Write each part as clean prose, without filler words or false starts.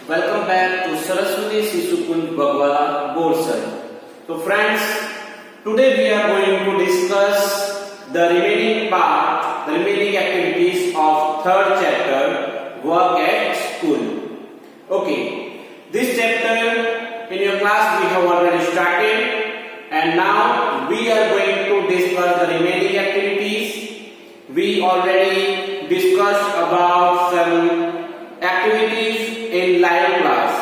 Welcome back to Saraswati Sisukund Bagwala Board Study. So friends, today we are going to discuss the remaining activities of third chapter, Work at School. Okay, this chapter in your class we have already started, and now we are going to discuss the remaining activities. We already discussed about some activities in live class,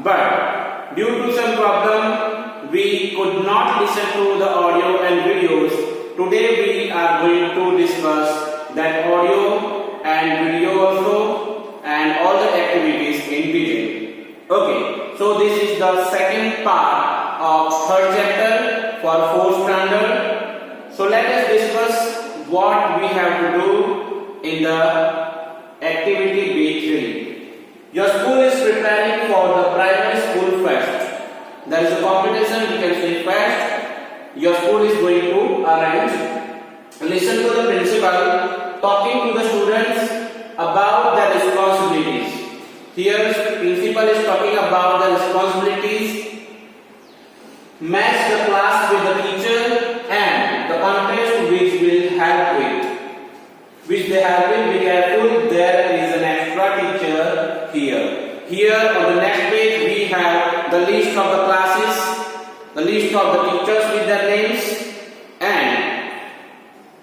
but due to some problem we could not listen to the audio and videos. Today we are going to discuss that audio and video also and all the activities in detail. Okay, so this is the second part of third chapter for fourth standard. So let us discuss what we have to do in the activity B3. Your school is preparing for the primary school fest. There is a competition, we can say fest. Your school is going to arrange. Listen to the principal talking to the students about their responsibilities. Here, principal is talking about the responsibilities. Match the class with the teacher and the contest which will help with. Which they have been be careful, there is an extra teacher here. Here on the next page we have the list of the classes, the list of the teachers with their names, and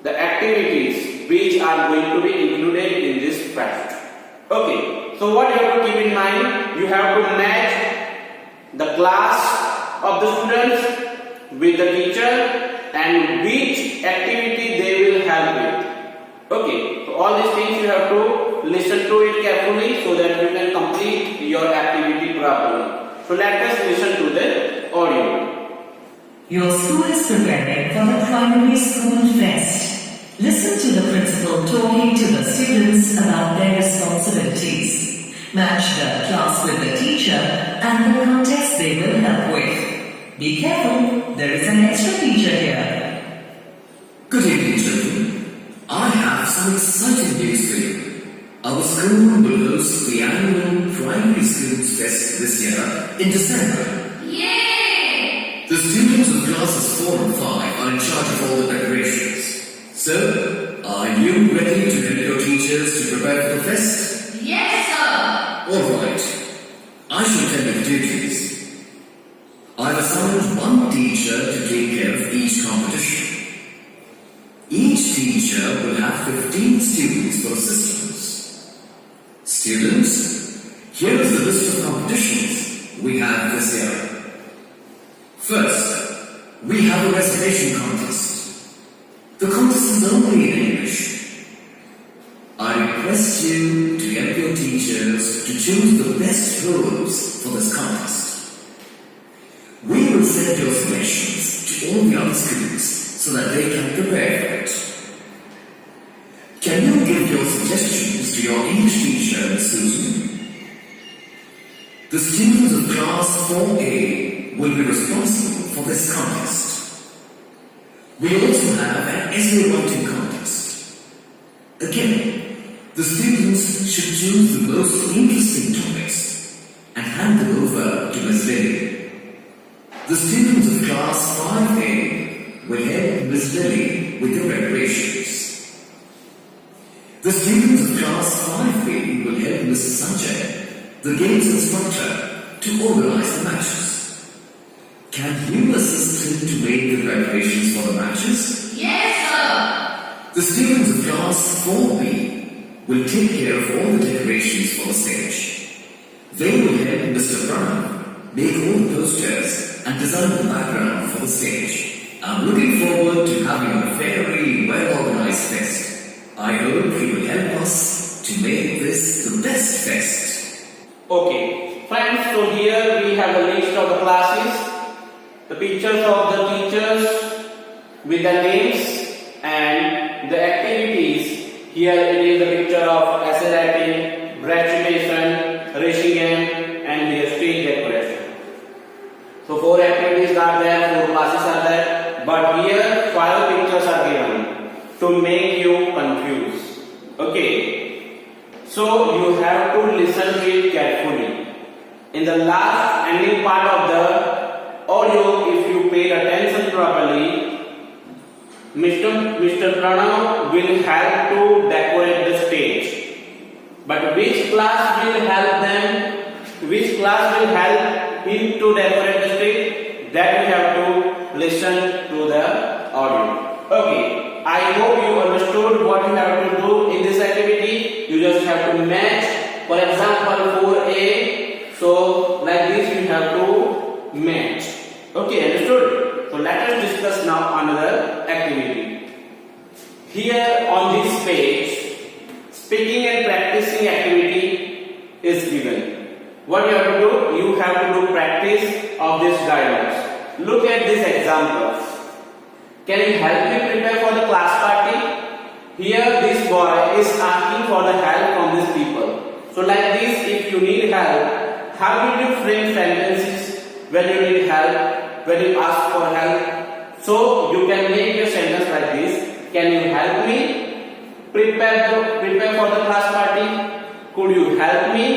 the activities which are going to be included in this fest. Okay, so what you have to keep in mind, you have to match the class of the students with the teacher and which activity they will help with. Okay, so all these things you have to listen to it carefully so that you can complete your activity properly. So let us listen to the audio. Your school is preparing for the primary school fest. Listen to the principal talking to the students about their responsibilities. Match the class with the teacher and the contest they will help with. Be careful, there is an extra teacher here. Good evening, children. I have some exciting news for you. Our school will host the annual Primary Schools Fest this year in December. Yay! The students of classes 4 and 5 are in charge of all the decorations. So, are you ready to help your teachers to prepare for the fest? Yes, sir! Alright, I shall tell you the duties. I've assigned one teacher to take care of each competition. Each teacher will have 15 students for assistance. Students, here is the list of competitions we have this year. First, we have a recitation contest. The contest is only in English. I request you to help your teachers to choose the best roles for this contest. We will send your selections to all the other schools so that they can prepare for it. Can you give your suggestions to your English teacher, Miss Susan? The students of class 4A will be responsible for this contest. We also have an essay writing contest. Again, the students should choose the most interesting topics and hand them over to Miss Lily. The students of class 5A will help Miss Lily with the preparations. The students of class 5B will help Mrs. Sanjay, the games instructor, to organize the matches. Can you assist him to make the preparations for the matches? Yes, sir! The students of class 4B will take care of all the decorations for the stage. They will help Mr. Brown make all the posters and design the background for the stage. I'm looking forward to having a very well-organized fest. I hope you will help us to make this the best fest. Okay, friends, so here we have a list of the classes, the pictures of the teachers with the names and the activities. Here it is a picture of essay writing, recitation, racing game, and here stage decoration. So 4 activities are there, 4 classes are there, but here 5 pictures are given to make you confused. Okay, so you have to listen to it carefully. In the last ending part of the audio, if you paid attention properly, Mr. Pranav will help to decorate the stage. But which class will help them? Which class will help him to decorate the stage? That we have to listen to the audio. Okay, I hope you understood what you have to do in this activity. You just have to match. For example, 4A. So like this you have to match. Okay, understood? So let us discuss now another activity. Here on this page, speaking and practicing activity is given. What you have to do? You have to do practice of this dialogues. Look at these examples. Can you help me prepare for the class party? Here this boy is asking for the help from these people. So like this, if you need help, how will you frame sentences when you need help, when you ask for help? So you can make your sentence like this. Can you help me prepare for the class party? Could you help me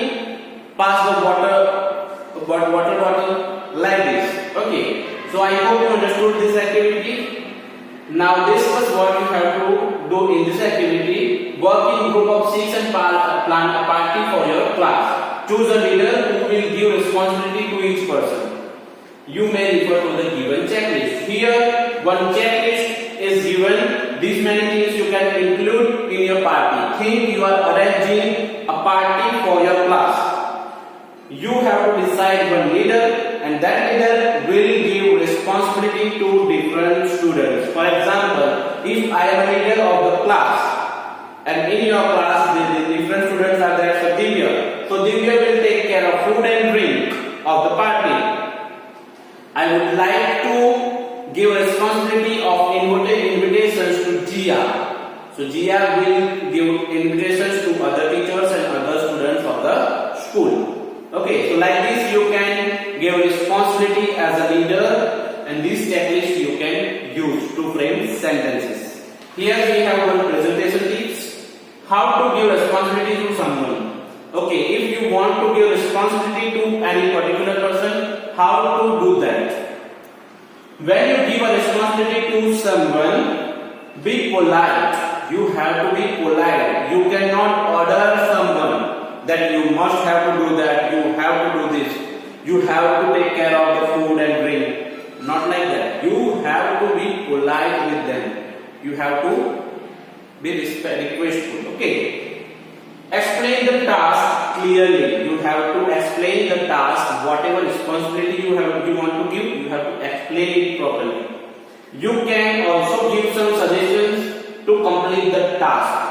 pass the water bottle like this? Okay. So I hope you understood this activity. Now discuss what you have to do in this activity. Work in group of 6 and plan a party for your class. Choose a leader who will give responsibility to each person. You may refer to the given checklist. Here one checklist is given. These many things you can include in your party. Think you are arranging a party for your class. You have to decide one leader, and that leader will give responsibility to different students. For example, if I am a leader of the class, and in your class the different students are there, so Divya will take care of food and drink of the party. I would like to give responsibility of invitations to Jia. So Jia will give invitations to other teachers and other students of the school. Okay, so like this you can give responsibility as a leader, and this checklist you can use to frame sentences. Here we have one presentation tips. How to give responsibility to someone. Okay, if you want to give responsibility to any particular person, how to do that? When you give a responsibility to someone, be polite. You have to be polite. You cannot order someone that you must have to do that, you have to do this, you have to take care of the food and drink. Not like that. You have to be polite with them. You have to be respectful. Okay. Explain the task clearly. You have to explain the task. Whatever responsibility you want to give, you have to explain it properly. You can also give some suggestions to complete the task.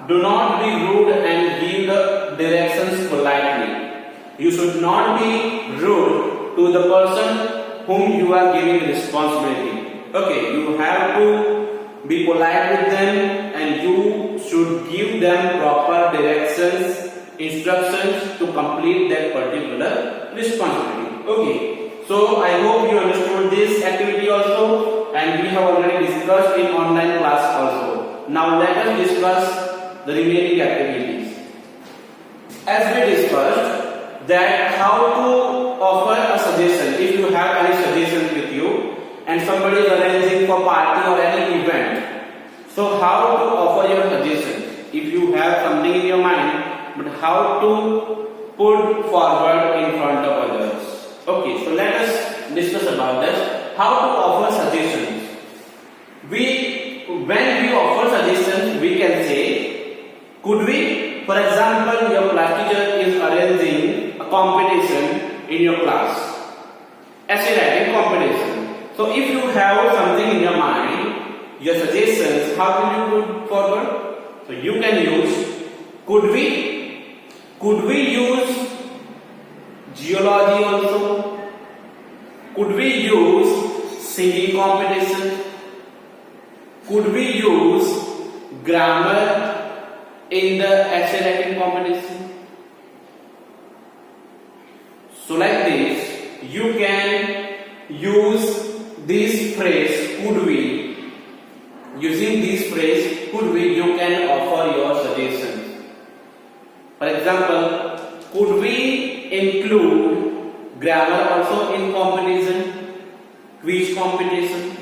Do not be rude and give the directions politely. You should not be rude to the person whom you are giving responsibility. Okay, you have to be polite with them, and you should give them proper directions, instructions to complete that particular responsibility. Okay, so I hope you understood this activity also, and we have already discussed in online class also. Now let us discuss the remaining activities. As we discussed that how to offer a suggestion. If you have any suggestion with you and somebody is arranging for party or any event, so how to offer your suggestion? If you have something in your mind, but how to put forward in front of others. Okay, so let us discuss about this. How to offer suggestions. When we offer suggestions, we can say, could we, for example, your class teacher is arranging a competition in your class, essay writing competition. So if you have something in your mind, your suggestions, how will you put forward? So you can use, could we use geology also? Could we use singing competition? Could we use grammar in the essay writing competition? So like this, you can use this phrase, could we. Using this phrase, could we, you can offer your suggestions. For example, could we include grammar also in competition, quiz competition?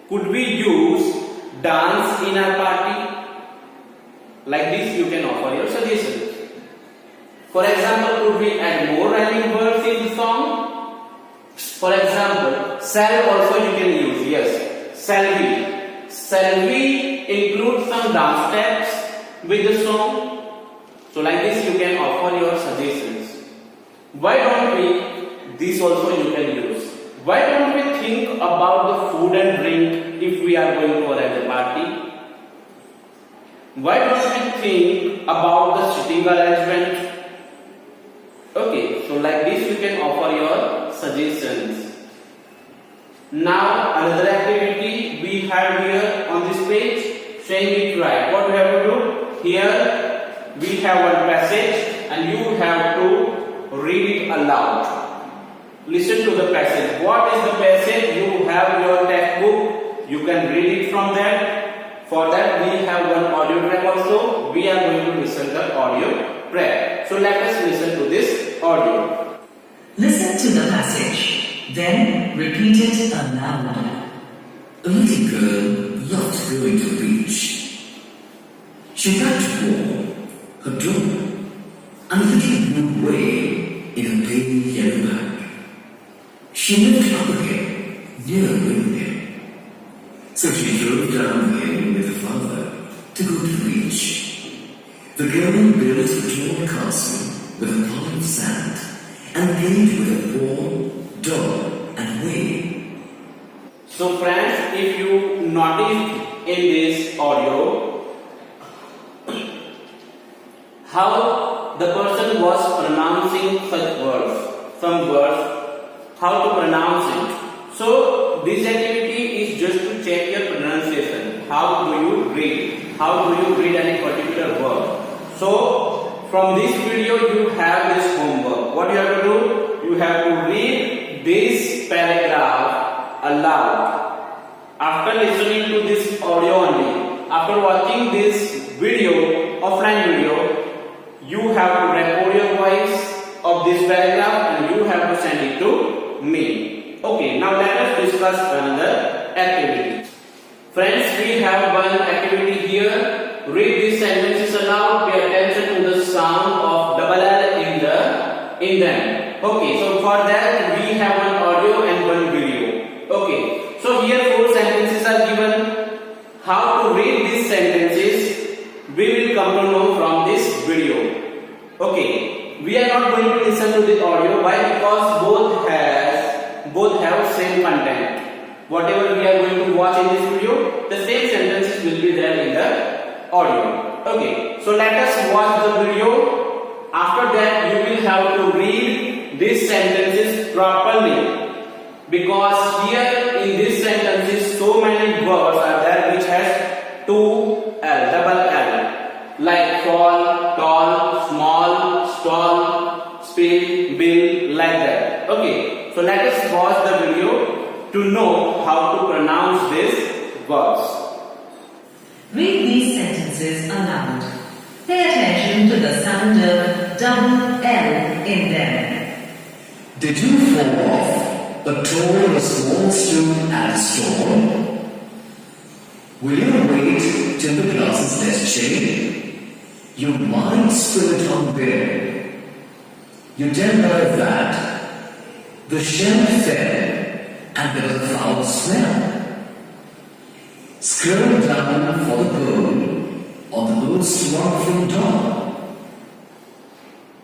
Could we use dance in our party? Like this you can offer your suggestions. For example, could we add more rhyming words in the song? For example, shall also you can use. Yes, shall we? Shall we include some dance steps with the song? So like this you can offer your suggestions. Why don't we? This also you can use. Why don't we think about the food and drink if we are going for a party? Why don't we think about the sitting arrangement? Okay, so like this you can offer your suggestions. Now another activity we have here on this page, saying it right. What we have to do? Here we have one passage and you have to read it aloud. Listen to the passage. What is the passage? You have your textbook. You can read it from that. For that we have one audio track also. We are going to listen to the audio track. So let us listen to this audio. Listen to the passage, then repeat it aloud. A little girl loved going to the beach. She liked to walk her dog and a little blue whale in a pale yellow bag. She lived up a hill near Windmill. So she drove down the hill with her father to go to the beach. The girl built a tall castle with a pile of sand and played with a ball, dog and whale. So friends, if you notice in this audio how the person was pronouncing such words, some words, how to pronounce it. So this activity is just to check your pronunciation. How do you read? How do you read any particular word? So from this video you have this homework. What you have to do? You have to read this paragraph aloud. After listening to this audio only, after watching this video, offline video, you have to record your voice of this paragraph and you have to send it to me. Okay, now let us discuss another activity. Friends, we have one activity here. Read these sentences aloud. Pay attention to the sound of double L in them. Okay, so for that we have one audio and one video. Okay, so here 4 sentences are given. How to read these sentences we will come to know from this video. Okay, we are not going to listen to this audio. Why? Because both have same content. Whatever we are going to watch in this video, the same sentences will be there in the audio. Okay, so let us watch the video. After that, you will have to read these sentences properly, because here in these sentences so many words are there which has 2 L, double L, like fall, tall, small, stall, spill, bill, like that. Okay, so let us watch the video to know how to pronounce these words. Read these sentences aloud. Pay attention to the sound of double L in them. Did you fall off a tall or small stone at a store? Will you wait till the glass is less shaded? You might spill it on beer. You don't know that the shell fell and there was a foul smell. Scroll down for the bowl on the most wonderful dog.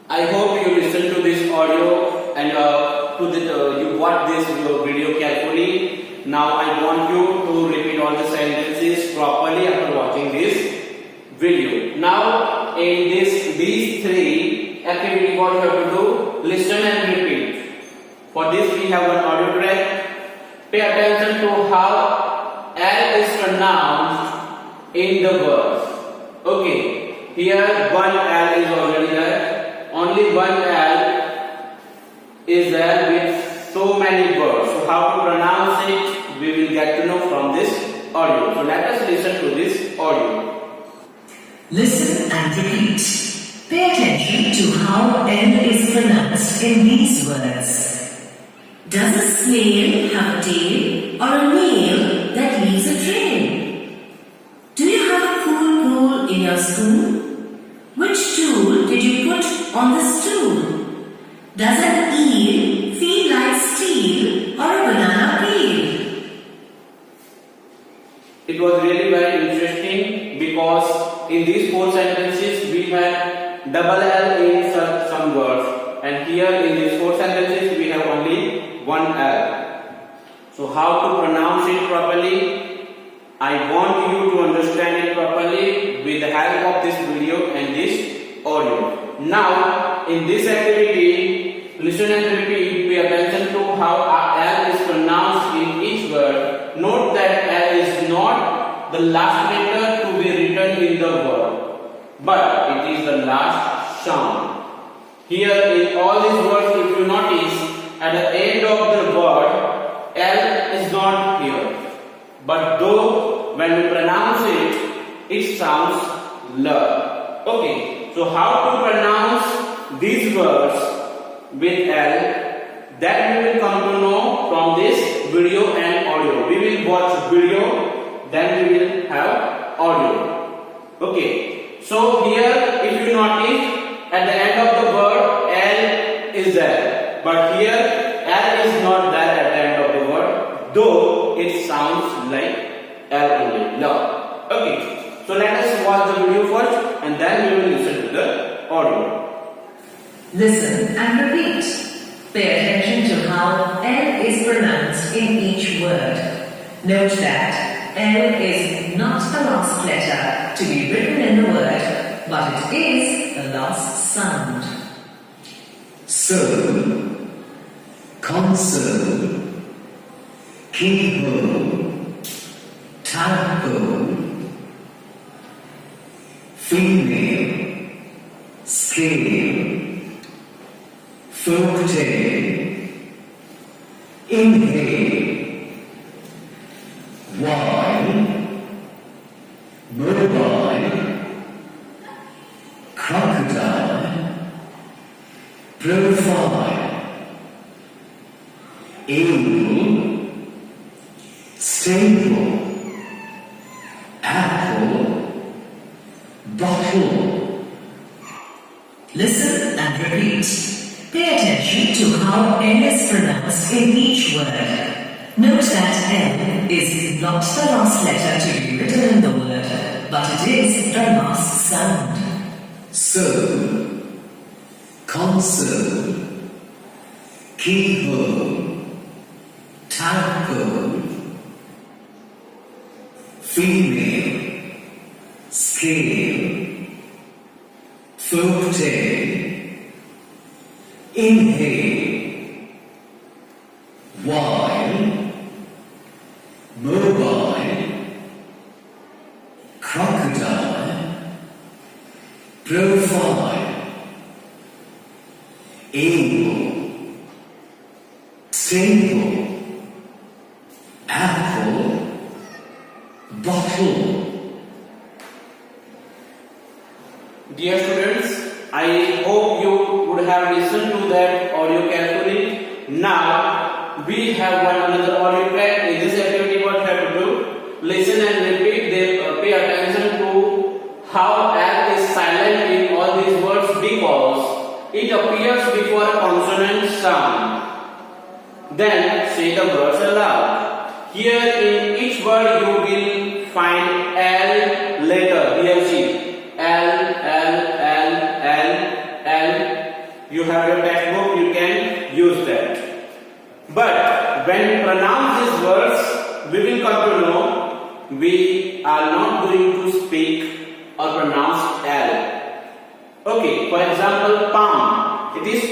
I hope you listen to this audio and you watch this video carefully. Now I want you to repeat all the sentences properly after watching this video. Now in these 3 activities, what you have to do? Listen and repeat. For this we have one audio track. Pay attention to how L is pronounced in the words. Okay, here one L is already there. Only one L is there with so many words. So how to pronounce it, we will get to know from this audio. So let us listen to this audio. Listen and repeat. Pay attention attention to how L is pronounced in these words. Does a snail have a tail or a nail that leaves a trail? Do you have a pool pool in your school? Which tool did you put on the stool? Does an eel feel like steel or a banana peel? It was really very interesting because in these 4 sentences we had double L in some words, and here in these 4 sentences we have only one L. So how to pronounce it properly? I want you to understand it properly with the help of this video and this audio. Now in this activity, listen and repeat, pay attention to how L is pronounced in each word. Note that L is not the last letter to be written in the word, but it is the last sound. Here in all these words, if you notice, at the end of the word, L is not here. But though when we pronounce it, it sounds L. Okay, so how to pronounce these words with L, that we will come to know from this video and audio. We will watch video, then we will have audio. Okay, so here if you notice, at the end of the word L is there, but here L is not there at the end of the word, though it sounds like L only. Now, okay, so let us watch the video first and then we will listen to the audio. Listen and repeat. Pay attention to how L is pronounced in each word. Note that L is not the last letter to be written in the word, but it is the last sound. So, console, keyhole, tadpole, female, scale, folktale, inhale, wine, mobile, crocodile, profile, able, stable, apple, bottle. Listen and repeat. Pay attention to how L is pronounced in each word. Note that L is not the last letter to be written in the word, but it is the last sound. So, console, keyhole, tadpole, female, scale, folktale, inhale, wine, mobile, crocodile, profile, able, stable, apple, bottle. Dear students, I hope you would have listened to that audio carefully. Now we have one another audio track. In this activity, what you have to do? Listen and repeat. Pay attention to how L is silent in all these words because it appears before a consonant sound. Then say the words aloud. Here in each word you will find L letter. Here see L. You have your textbook, you can use that. But when we pronounce these words, we will come to know we are not going to speak or pronounce L. Okay, for example, palm. It is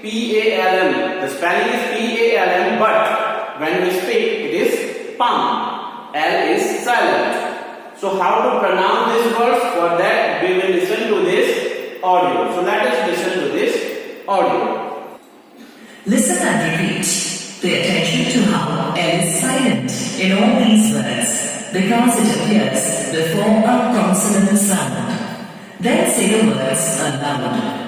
P-A-L-M. The spelling is P-A-L-M, but when we speak, it is palm. L is silent. So how to pronounce these words? For that, we will listen to this audio. So let us listen to this audio. Listen and repeat. Pay attention to how L is silent in all these words because it appears before a consonant sound. Then say the words aloud.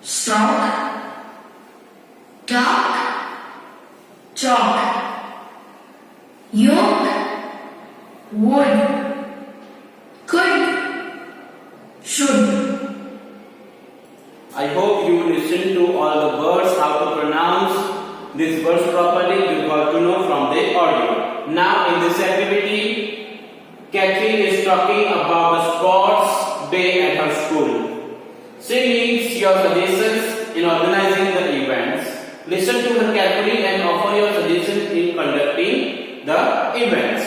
stock, talk, chalk, yoke, would, could, should. I hope you listen to all the words, how to pronounce these words properly. You got to know from the audio. Now in this activity, Catherine is talking about the sports day at her school. She needs your suggestions in organizing the events. Listen to her carefully and offer your suggestions in conducting the events.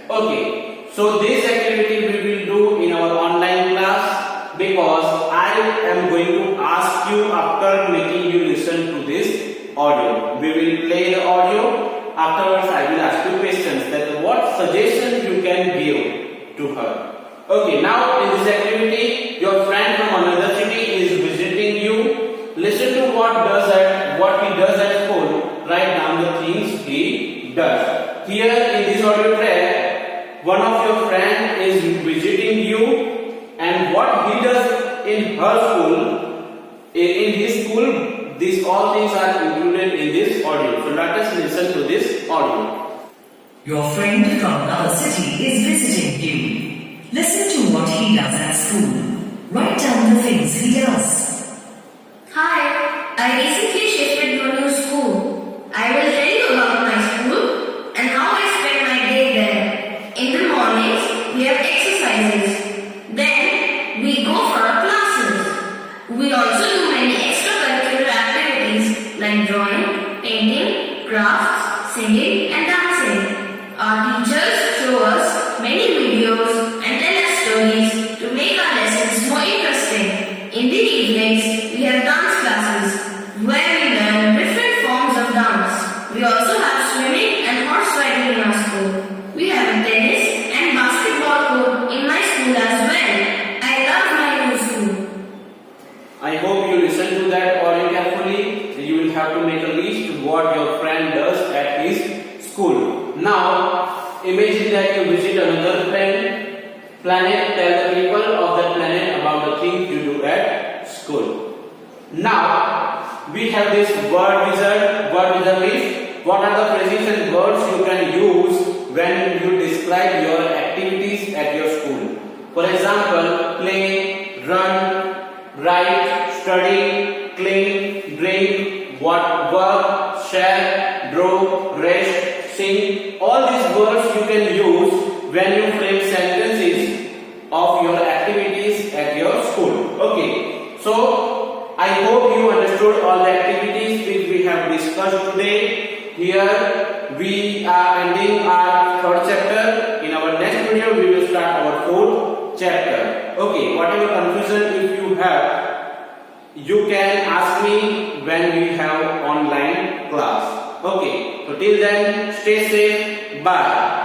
Okay, so this activity we will do in our online class, because I am going to ask you after making you listen to this audio. We will play the audio. Afterwards, I will ask you questions that what suggestions you can give to her. Okay, now in this activity, your friend from another city is visiting you. Listen to what he does at school. Write down the things he does. Here in this audio track, one of your friend is visiting you, and what he does in her school, in his school, these all things are included in this audio. So let us listen to this audio. Your friend from another city is visiting you. Listen to what he does at school. Write down the things he does. Hi, I recently shifted to a new school. I will tell you about my school and how I spend my day there. In the mornings, we have exercises. Then, we go for our classes. We also do many extracurricular activities like drawing, painting, crafts, singing and dancing. Our teachers show us many videos and tell us stories to make our lessons more interesting. In the evenings, we have dance classes where we learn different forms of dance. We also have swimming and horse riding in our school. We have a tennis and basketball court in my school as well. I love my new school. I hope you listen to that audio carefully. You will have to make a list what your friend does at his school. Now, imagine that you visit another planet. Tell the people of that planet about the things you do at school. Now, we have this word wizard. Word wizard means what are the phrases and words you can use when you describe your activities at your school. For example, play, run, write, study, clean, drink, work, share, draw, rest, sing. All these words you can use when you frame sentences of your activities at your school. Okay, so I hope you understood all the activities which we have discussed today. Here we are ending our third chapter. In our next video we will start our fourth chapter. Okay, whatever confusion if you have, you can ask me when we have online class. Okay, so till then, stay safe. Bye.